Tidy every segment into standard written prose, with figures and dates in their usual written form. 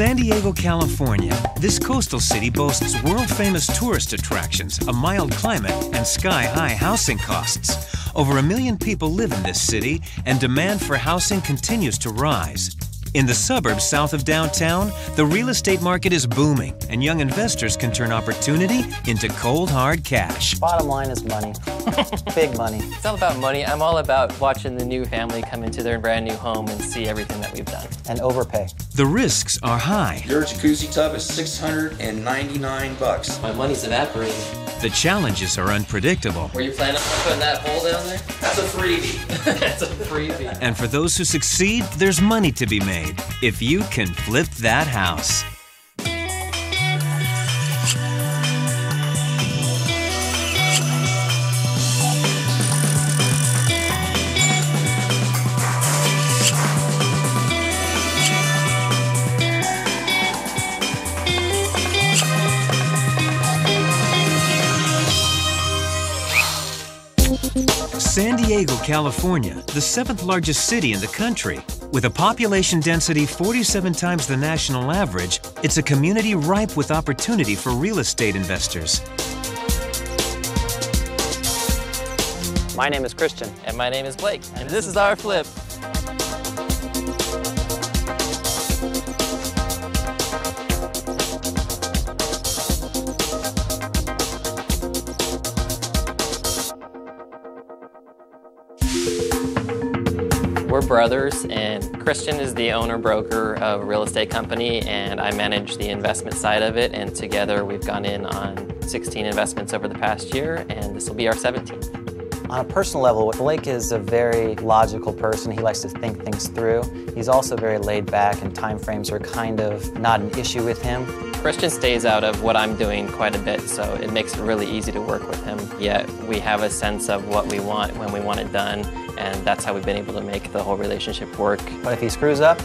San Diego, California. This coastal city boasts world-famous tourist attractions, a mild climate, and sky-high housing costs. Over 1 million people live in this city, and demand for housing continues to rise. In the suburbs south of downtown, the real estate market is booming, and young investors can turn opportunity into cold, hard cash. Bottom line is money. Big money. It's all about money. I'm all about watching the new family come into their brand new home and see everything that we've done. And overpay. The risks are high. Your jacuzzi tub is $699. My money's evaporating. The challenges are unpredictable. Were you planning on putting that hole down there? That's a freebie. That's a freebie. And for those who succeed, there's money to be made if you can flip that house. San Diego, California, the 7th largest city in the country. With a population density 47 times the national average, it's a community ripe with opportunity for real estate investors. My name is Kristian. And my name is Blake. And this is our flip. We're brothers, and Kristian is the owner-broker of a real estate company, and I manage the investment side of it, and together we've gone in on 16 investments over the past year, and this will be our 17th. On a personal level, Blake is a very logical person. He likes to think things through. He's also very laid back, and time frames are kind of not an issue with him. Kristian stays out of what I'm doing quite a bit, so it makes it really easy to work with him. Yet we have a sense of what we want when we want it done, and that's how we've been able to make the whole relationship work. But if he screws up?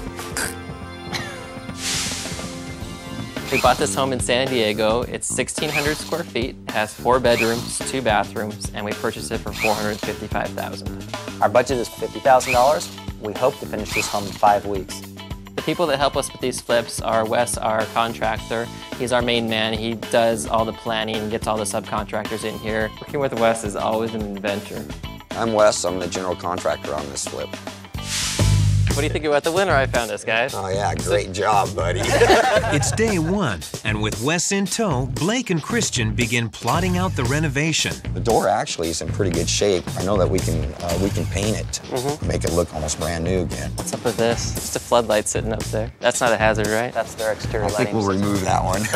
We bought this home in San Diego. It's 1,600 square feet, has 4 bedrooms, 2 bathrooms, and we purchased it for $455,000. Our budget is $50,000. We hope to finish this home in 5 weeks. The people that help us with these flips are Wes, our contractor. He's our main man. He does all the planning, gets all the subcontractors in here. Working with Wes is always an adventure. I'm Wes. I'm the general contractor on this flip. What do you think about the winner I found us, guys? Oh yeah, great job, buddy. It's day one, and with Wes in tow, Blake and Kristian begin plotting out the renovation. The door actually is in pretty good shape. I know that we can paint it, make it look almost brand new again. What's up with this? Just a floodlight sitting up there. That's not a hazard, right? That's their exterior I think lighting we'll system. remove that one.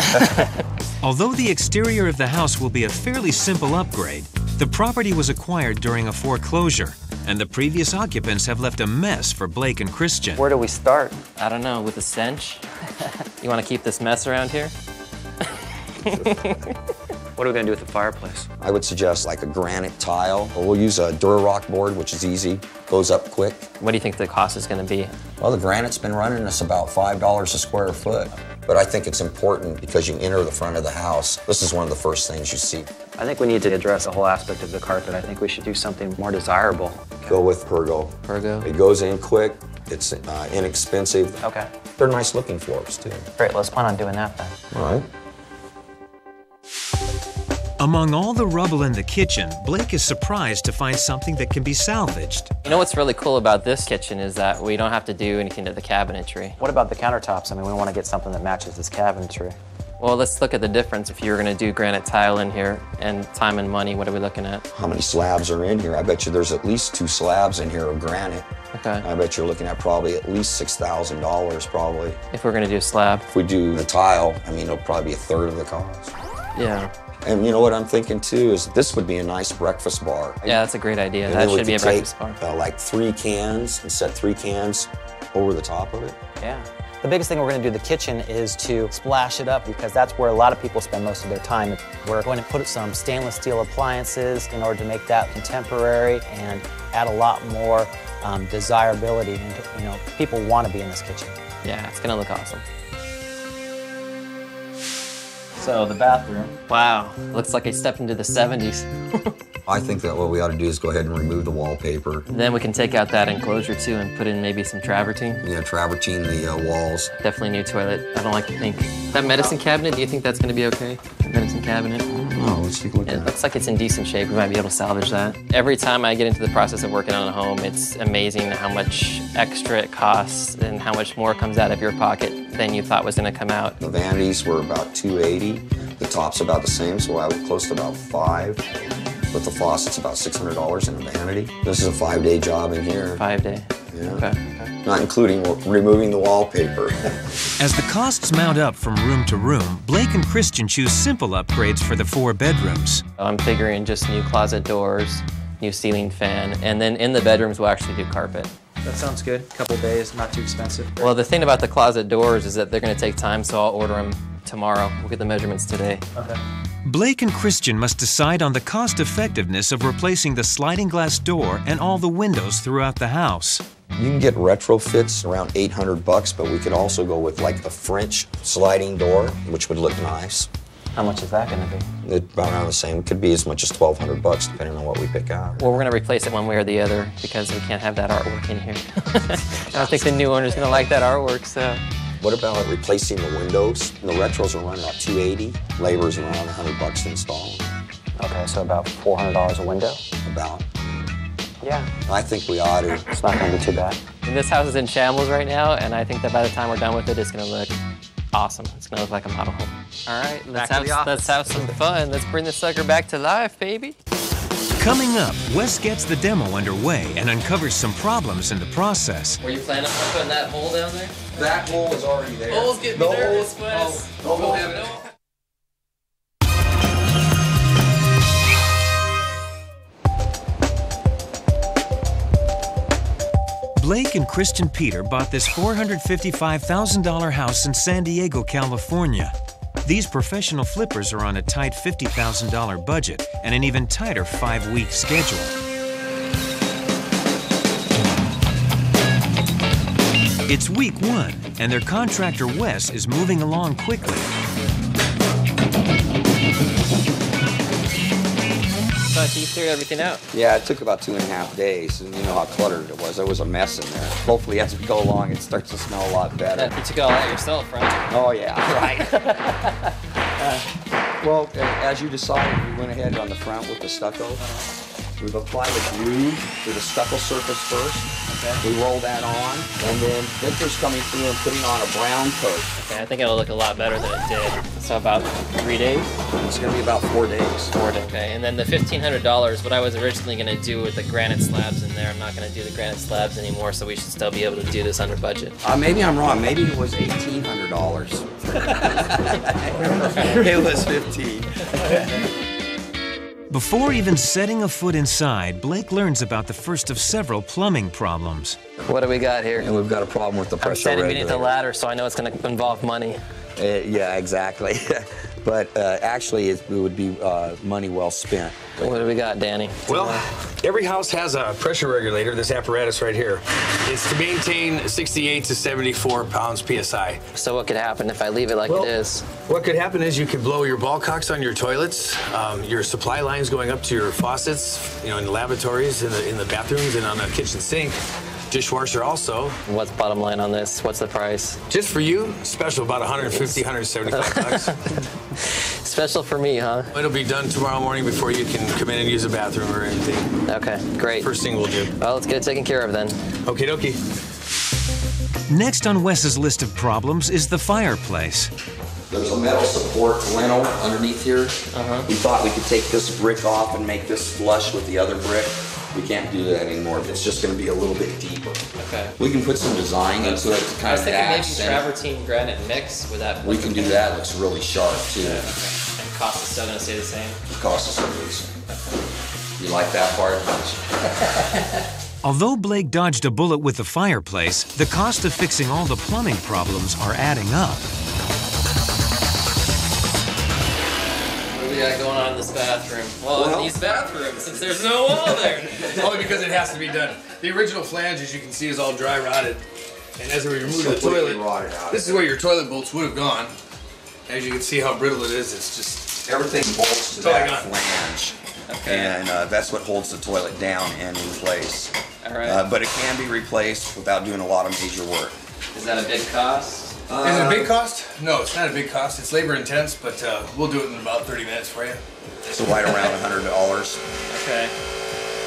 Although the exterior of the house will be a fairly simple upgrade, the property was acquired during a foreclosure, and the previous occupants have left a mess for Blake and Kristian. Where do we start? I don't know, with a stench? You want to keep this mess around here? What are we going to do with the fireplace? I would suggest like a granite tile. We'll use a durail board, which is easy, goes up quick. What do you think the cost is going to be? Well, the granite's been running us about $5 a square foot. But I think it's important because you enter the front of the house. This is one of the first things you see. I think we need to address the whole aspect of the carpet. I think we should do something more desirable. Go with Pergo. Pergo? It goes in quick. It's inexpensive. Okay. They're nice looking floors too. Great, let's plan on doing that then. All right. Among all the rubble in the kitchen, Blake is surprised to find something that can be salvaged. You know what's really cool about this kitchen is that we don't have to do anything to the cabinetry. What about the countertops? I mean, we want to get something that matches this cabinetry. Well, let's look at the difference. If you were going to do granite tile in here and time and money, what are we looking at? How many slabs are in here? I bet you there's at least 2 slabs in here of granite. Okay. I bet you're looking at probably at least $6,000 probably. If we're going to do a slab. If we do the tile, I mean, it'll probably be 1/3 of the cost. Yeah. And you know what I'm thinking too is this would be a nice breakfast bar. Yeah, that's a great idea. And That then we should be a could breakfast take, bar. like 3 cans and set 3 cans over the top of it. Yeah. The biggest thing we're going to do in the kitchen is to splash it up because that's where a lot of people spend most of their time. We're going to put some stainless steel appliances in order to make that contemporary and add a lot more desirability. And you know, people want to be in this kitchen. Yeah, it's going to look awesome. So the bathroom. Wow, looks like I stepped into the 70s. I think that what we ought to do is go ahead and remove the wallpaper. Then we can take out that enclosure too and put in maybe some travertine. Yeah, travertine the walls. Definitely new toilet. I don't like to think. That medicine cabinet, do you think that's going to be okay? The medicine cabinet? Oh, let's take a look at It it. looks like it's in decent shape. We might be able to salvage that. Every time I get into the process of working on a home, it's amazing how much extra it costs and how much more comes out of your pocket than you thought was going to come out. The vanities were about $280. The top's about the same, so I was close to about $5. With the faucet's about $600 in a vanity. This is a 5-day job in here. 5 day. Yeah. Okay. Not including removing the wallpaper. As the costs mount up from room to room, Blake and Kristian choose simple upgrades for the 4 bedrooms. I'm figuring just new closet doors, new ceiling fan, and then in the bedrooms we'll actually do carpet. That sounds good. Couple days, not too expensive. Well, the thing about the closet doors is that they're going to take time, so I'll order them tomorrow. We'll get the measurements today. Okay. Blake and Kristian must decide on the cost effectiveness of replacing the sliding glass door and all the windows throughout the house. You can get retrofits around $800, but we could also go with like the French sliding door, which would look nice. How much is that going to be? It's about around the same. It could be as much as $1,200 depending on what we pick out. Well, we're going to replace it one way or the other because we can't have that artwork in here. I don't think the new owner's going to like that artwork, so. What about replacing the windows? The retros are running about $280. Labor's around $100 to install. Okay, so about $400 a window? About. Yeah. I think we ought to. It's not going to be too bad. And this house is in shambles right now, and I think that by the time we're done with it, it's going to look awesome. It's going to look like a model home. All right, let's have some fun. Let's bring this sucker back to life, baby. Coming up, Wes gets the demo underway and uncovers some problems in the process. Were you planning on putting that hole down there? That hole is already there. Holes get me nervous, Wes. Blake and Kristian Peter bought this $455,000 house in San Diego, California. These professional flippers are on a tight $50,000 budget and an even tighter 5-week schedule. It's week 1, and their contractor Wes is moving along quickly. So you cleared everything out. Yeah, it took about 2.5 days, and you know how cluttered it was. There was a mess in there. Hopefully, as we go along, it starts to smell a lot better. You took all that yourself, right? Oh, yeah, right. Well, as you decided, we went ahead on the front with the stucco. We've applied a glue to the stucco surface first. Okay. We roll that on, and then Victor's coming through and putting on a brown coat. Okay, I think it'll look a lot better than it did. So about 3 days? It's going to be about 4 days. 4 days. Okay, and then the $1,500, what I was originally going to do with the granite slabs in there, I'm not going to do the granite slabs anymore, so we should still be able to do this under budget. Maybe I'm wrong. Maybe it was $1,800. It was $15. Before even setting a foot inside, Blake learns about the first of several plumbing problems. What do we got here? And we've got a problem with the pressure I'm standing beneath the regulator. ladder, so I know it's going to involve money. Yeah, exactly. But actually, it would be money well spent. What do we got, Danny? Well, every house has a pressure regulator, this apparatus right here. It's to maintain 68 to 74 pounds PSI. So what could happen if I leave it like it is? What could happen is you could blow your ball cocks on your toilets, your supply lines going up to your faucets, you know, in the lavatories, in the bathrooms, and on the kitchen sink. Dishwasher also. What's the bottom line on this? What's the price? Just for you, special, about 150, 175 bucks. Special for me, huh? It'll be done tomorrow morning before you can come in and use the bathroom or anything. Okay, great. First thing we'll do. Well, let's get it taken care of then. Okie dokie. Next on Wes's list of problems is the fireplace. There's a metal support lintel underneath here. We thought we could take this brick off and make this flush with the other brick. We can't do that anymore. It's just going to be a little bit deeper. Okay. We can put some design into it to I kind was of thinking maybe accent. travertine granite mix with that. We can do that. It looks really sharp too. Okay. And cost is still going to stay the same? The cost is amazing. You like that part? Although Blake dodged a bullet with the fireplace, the cost of fixing all the plumbing problems are adding up. What do we got going on in this bathroom? Well, in these bathrooms, since there's no wall there. Only because it has to be done. The original flange, as you can see, is all dry rotted. And as we remove the Completely toilet, rotted out. this is where your toilet bolts would have gone. As you can see how brittle it is, it's just... Everything bolts to Totally that gone. flange. Okay. And that's what holds the toilet down and in place. All right. But it can be replaced without doing a lot of major work. Is that a big cost? Is it a big cost? No, it's not a big cost. It's labor intense, but we'll do it in about 30 minutes for you. So right around $100, Okay.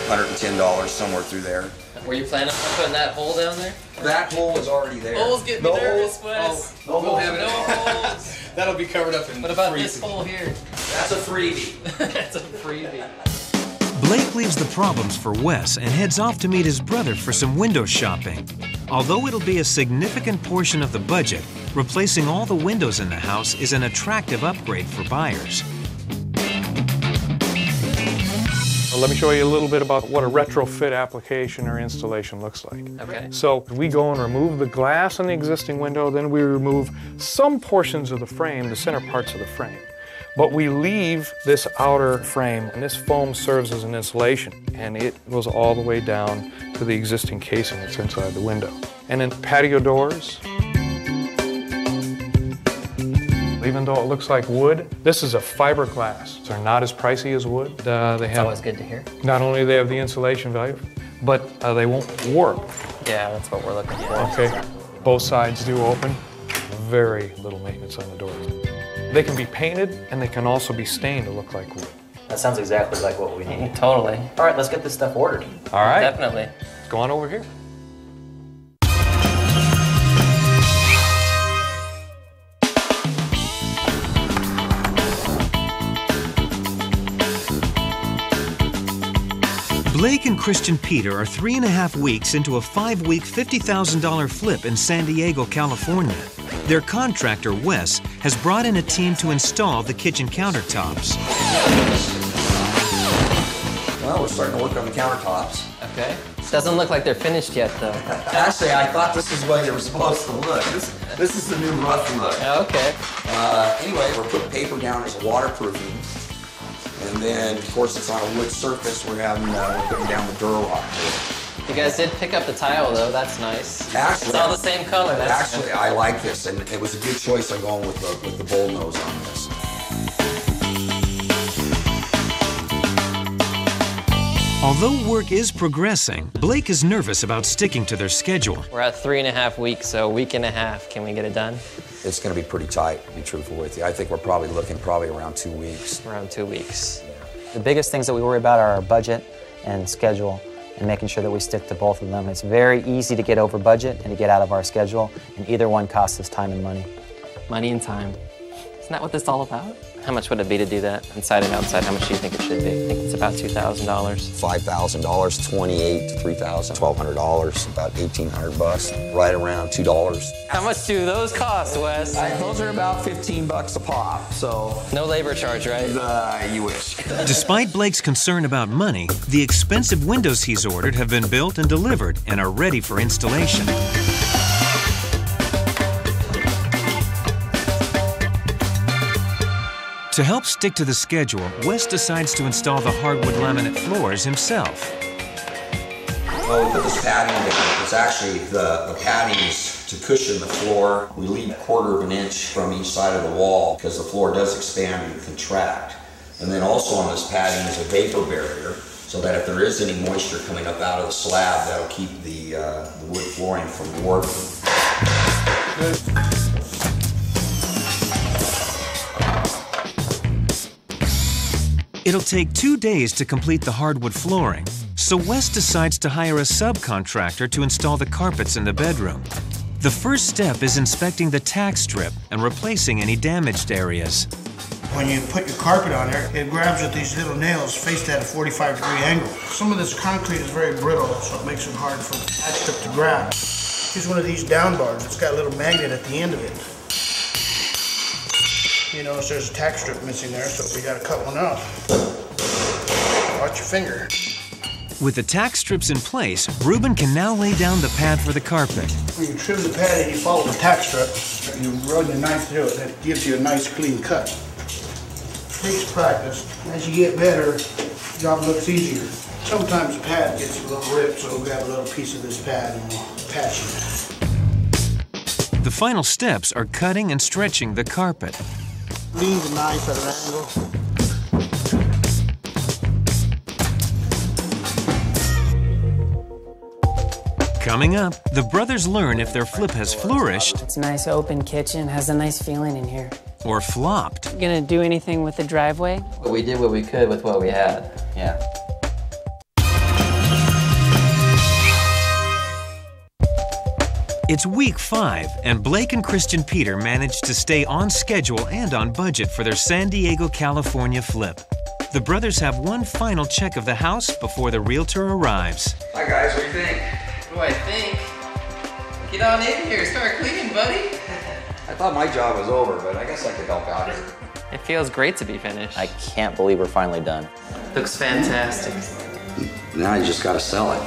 $110, somewhere through there. Were you planning on putting that hole down there? That hole is already there. Holes get me nervous, Wes. We'll have No holes. That'll be covered up in What about freezing. this hole here? That's a freebie. That's a freebie. Blake leaves the problems for Wes and heads off to meet his brother for some window shopping. Although it'll be a significant portion of the budget, replacing all the windows in the house is an attractive upgrade for buyers. Let me show you a little bit about what a retrofit application or installation looks like. Okay. So we go and remove the glass in the existing window, then we remove some portions of the frame, the center parts of the frame. But we leave this outer frame, and this foam serves as an insulation, and it goes all the way down to the existing casing that's inside the window. And then patio doors. Even though it looks like wood, this is a fiberglass. They're not as pricey as wood. They It's have, always good to hear. not only do they have the insulation value, but they won't warp. Yeah, that's what we're looking for. Okay, both sides do open. Very little maintenance on the doors. They can be painted, and they can also be stained to look like wood. That sounds exactly like what we need. Totally. All right, let's get this stuff ordered. All right, Definitely. go on over here. Blake and Kristian Peter are 3.5 weeks into a 5-week, $50,000 flip in San Diego, California. Their contractor, Wes, has brought in a team to install the kitchen countertops. Well, we're starting to work on the countertops. Okay. Doesn't look like they're finished yet, though. Actually, I thought this is the way they were supposed to look. This is the new rough look. Okay. Anyway, we're putting paper down as waterproofing. And then, of course, it's on a wood surface. We're putting down the derail. You guys did pick up the tile, though. That's nice. Actually, It's all the same color. That's Actually, I like this, and it was a good choice on going with the bull nose on this. Although work is progressing, Blake is nervous about sticking to their schedule. We're at 3.5 weeks, so a week and a half. Can we get it done? It's going to be pretty tight, to be truthful with you. I think we're probably looking around 2 weeks. Around 2 weeks. The biggest things that we worry about are our budget and schedule and making sure that we stick to both of them. It's very easy to get over budget and to get out of our schedule, and either one costs us time and money. Money and time. Isn't that what this is all about? How much would it be to do that? Inside and outside, how much do you think it should be? I think it's about $2,000. $5,000, $2,800 to $3,000, $1,200, about $1,800, right around $2. How much do those cost, Wes? Those are about $15 a pop, so No labor charge, right? you wish. Despite Blake's concern about money, the expensive windows he's ordered have been built and delivered and are ready for installation. To help stick to the schedule, Wes decides to install the hardwood laminate floors himself. Well, we put this padding down. It's actually the padding is to cushion the floor. We leave 1/4 of an inch from each side of the wall because the floor does expand and contract. And then also on this padding is a vapor barrier so that if there is any moisture coming up out of the slab, that'll keep the wood flooring from warping. It'll take 2 days to complete the hardwood flooring, so Wes decides to hire a subcontractor to install the carpets in the bedroom. The first step is inspecting the tack strip and replacing any damaged areas. When you put your carpet on there, it grabs at these little nails faced at a 45-degree angle. Some of this concrete is very brittle, so it makes it hard for the tack strip to grab. Here's one of these down bars. It's got a little magnet at the end of it. You notice there's a tack strip missing there, so we gotta cut one out. Watch your finger. With the tack strips in place, Ruben can now lay down the pad for the carpet. When you trim the pad and you follow the tack strip, and you run your knife through it, that gives you a nice clean cut. Takes practice. As you get better, the job looks easier. Sometimes the pad gets a little ripped, so we'll grab a little piece of this pad and we'll patch it. The final steps are cutting and stretching the carpet. Lean the knife at an angle. Coming up, the brothers learn if their flip has flourished It's a nice open kitchen, has a nice feeling in here. or flopped. You gonna do anything with the driveway? We did what we could with what we had. Yeah. It's week 5, and Blake and Kristian Peter managed to stay on schedule and on budget for their San Diego, California flip. The brothers have one final check of the house before the realtor arrives. Hi guys, what do you think? What do I think? Get on in here, start cleaning, buddy. I thought my job was over, but I guess I could help out here. It feels great to be finished. I can't believe we're finally done. Looks fantastic. Now you just gotta sell it.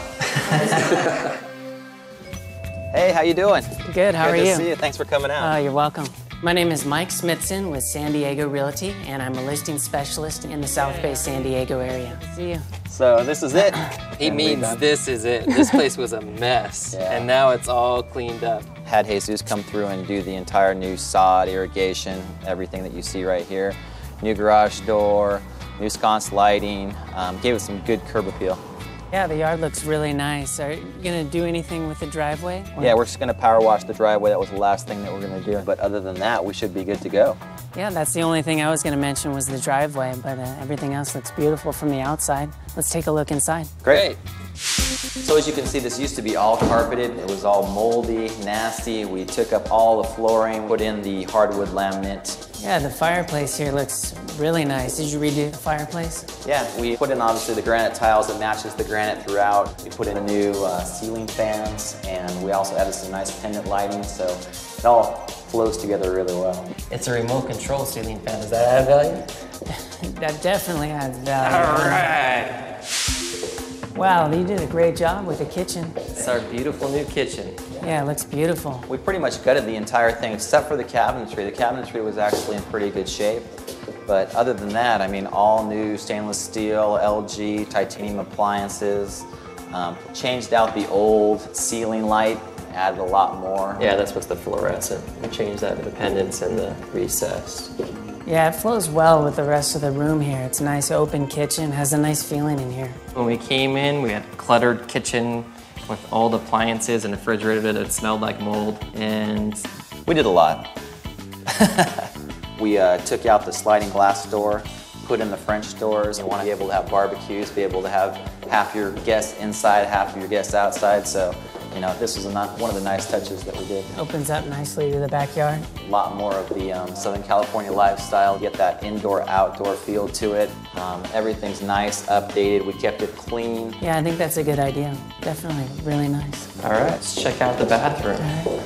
Hey, how you doing? Good, how are Good to you? see you. Thanks for coming out. You're welcome. My name is Mike Smithson with San Diego Realty, and I'm a listing specialist in the South Bay San Diego area. See you. So this is it. He means this is it. This place was a mess, Yeah. and now it's all cleaned up. Had Jesus come through and do the entire new sod, irrigation, everything that you see right here. New garage door, new sconce lighting, gave it some good curb appeal. Yeah, the yard looks really nice. Are you gonna do anything with the driveway? Yeah, we're just gonna power wash the driveway. That was the last thing that we're gonna do. But other than that, we should be good to go. Yeah, that's the only thing I was gonna mention was the driveway, but everything else looks beautiful from the outside. Let's take a look inside. Great. So as you can see, this used to be all carpeted. It was all moldy, nasty. We took up all the flooring, put in the hardwood laminate. Yeah, the fireplace here looks really nice. Did you redo the fireplace? Yeah, we put in obviously the granite tiles that matches the granite throughout. We put in new ceiling fans, and we also added some nice pendant lighting, so it all flows together really well. It's a remote control ceiling fan. Does that add value? That definitely adds value. All right. Wow, you did a great job with the kitchen. It's our beautiful new kitchen. Yeah, it looks beautiful. We pretty much gutted the entire thing except for the cabinetry. The cabinetry was actually in pretty good shape. But other than that, I mean, all new stainless steel, LG, titanium appliances, changed out the old ceiling light, added a lot more. Yeah, that's what's the fluorescent. We changed that to the pendants and the recessed. Yeah, it flows well with the rest of the room here. It's a nice open kitchen, has a nice feeling in here. When we came in, we had a cluttered kitchen with old appliances and a refrigerator that smelled like mold, and we did a lot. We took out the sliding glass door, put in the French doors. You want to be able to have barbecues, be able to have half your guests inside, half of your guests outside. So, you know, this was one of the nice touches that we did. Opens up nicely to the backyard. A lot more of the Southern California lifestyle. Get that indoor-outdoor feel to it. Everything's nice, updated. We kept it clean. Yeah, I think that's a good idea. Definitely really nice. all right, let's check out the bathroom. All right.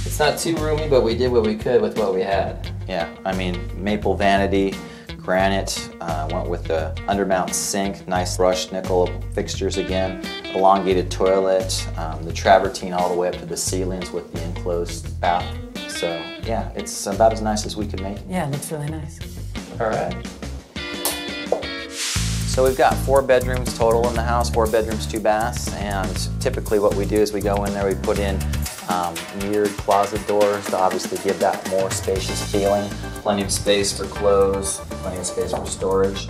It's not too roomy, but we did what we could with what we had. Yeah, I mean, maple vanity, granite, went with the undermount sink, nice brushed nickel fixtures again, elongated toilet, the travertine all the way up to the ceilings with the enclosed bath. So yeah, it's about as nice as we could make it. Yeah, it looks really nice. All right. So we've got 4 bedrooms total in the house, 4 bedrooms, 2 baths, and typically what we do is we go in there, we put in mirrored closet doors to obviously give that more spacious feeling. Plenty of space for clothes, plenty of space for storage,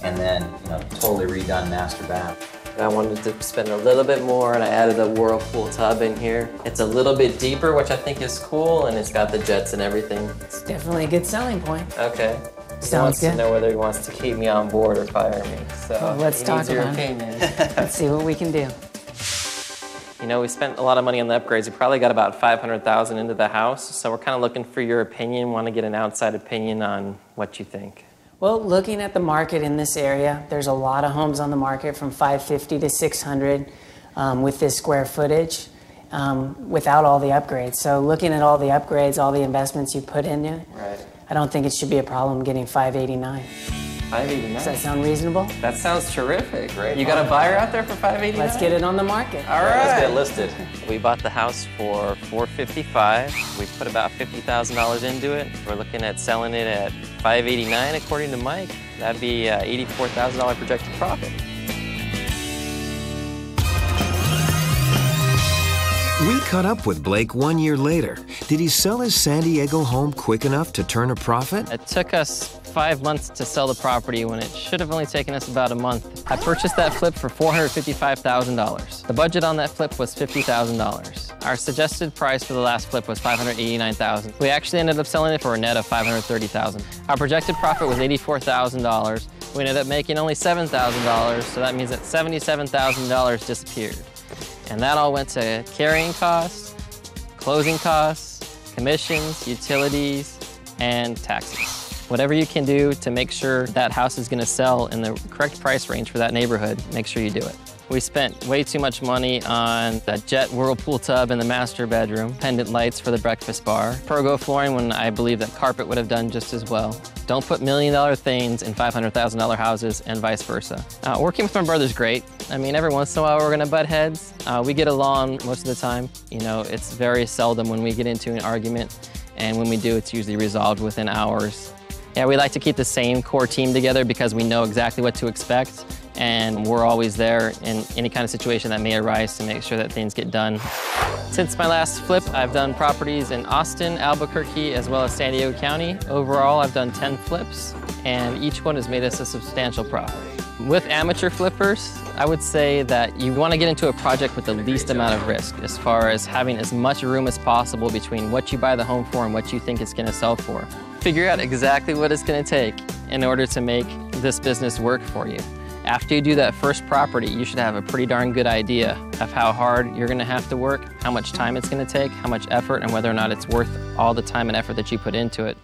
and then, you know, totally redone master bath. I wanted to spend a little bit more, and I added a whirlpool tub in here. It's a little bit deeper, which I think is cool, and it's got the jets and everything. It's definitely a good selling point. Okay. He Sounds wants good. to know whether he wants to keep me on board or fire me. So Well, let's he talk needs your about it. opinion. Let's see what we can do. You know, we spent a lot of money on the upgrades. We probably got about $500,000 into the house, so we're kind of looking for your opinion, want to get an outside opinion on what you think. Well, looking at the market in this area, there's a lot of homes on the market from $550 to $600 with this square footage without all the upgrades. So looking at all the upgrades, all the investments you put into it, Right. I don't think it should be a problem getting $589. $589. Does that sound reasonable? That sounds terrific. Great. You got a buyer out there for $589? Let's get it on the market. All right. Let's get it listed. We bought the house for $455. We put about $50,000 into it. We're looking at selling it at $589 according to Mike. That'd be $84,000 projected profit. Week caught up with Blake 1 year later. Did he sell his San Diego home quick enough to turn a profit? It took us 5 months to sell the property when it should have only taken us about a month. I purchased that flip for $455,000. The budget on that flip was $50,000. Our suggested price for the last flip was $589,000. We actually ended up selling it for a net of $530,000. Our projected profit was $84,000. We ended up making only $7,000, so that means that $77,000 disappeared. And that all went to carrying costs, closing costs, commissions, utilities, and taxes. Whatever you can do to make sure that house is going to sell in the correct price range for that neighborhood, make sure you do it. We spent way too much money on that jet whirlpool tub in the master bedroom, pendant lights for the breakfast bar, Pergo flooring when I believe that carpet would have done just as well. Don't put $1 million things in $500,000 houses and vice versa. Working with my brother's great. I mean, every once in a while we're gonna butt heads. We get along most of the time. You know, it's very seldom when we get into an argument, and when we do, it's usually resolved within hours. Yeah, we like to keep the same core team together because we know exactly what to expect, and we're always there in any kind of situation that may arise to make sure that things get done. Since my last flip, I've done properties in Austin, Albuquerque, as well as San Diego County. Overall, I've done 10 flips, and each one has made us a substantial profit. With amateur flippers, I would say that you want to get into a project with the least amount of risk, as far as having as much room as possible between what you buy the home for and what you think it's going to sell for. Figure out exactly what it's going to take in order to make this business work for you. After you do that first property, you should have a pretty darn good idea of how hard you're going to have to work, how much time it's going to take, how much effort, and whether or not it's worth all the time and effort that you put into it.